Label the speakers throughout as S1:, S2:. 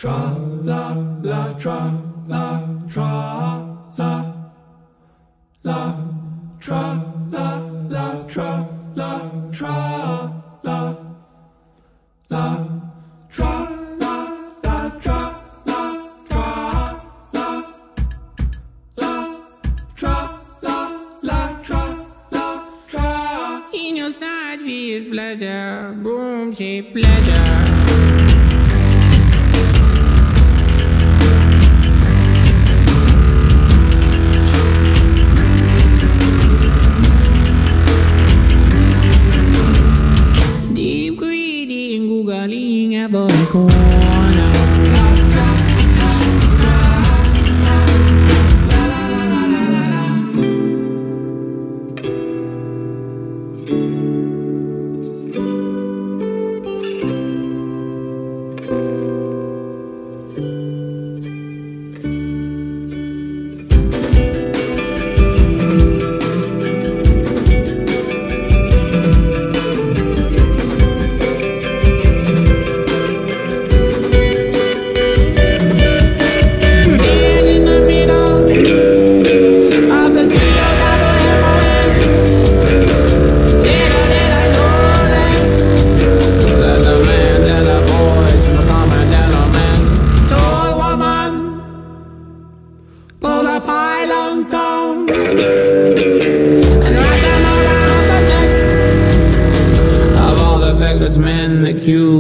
S1: Tra la la tra la tra la la tra la la tra la tra la la tra la la tra la tra la la tra la la tra la tra. In your snatch is pleasure, boom, she pleasure. Every corner.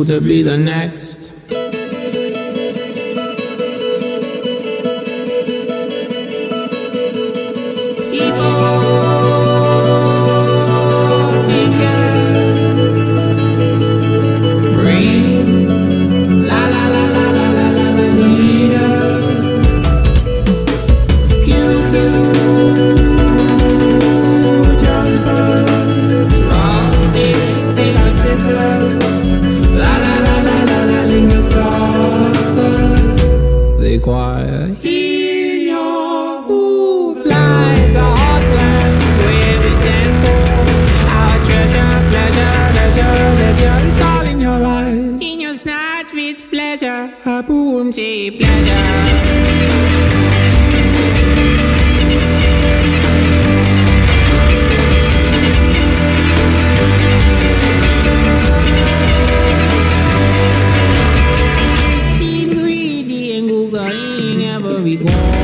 S1: To be the next. Fingers ring, la la la la la la la la leader. Cute jumpers, rockfish, they are sizzlers. They choir in your who flies a heartland with the tempo. Our treasure, pleasure, leisure, leisure, it's all in your eyes. In your snatch with pleasure, a boom, say pleasure. We go.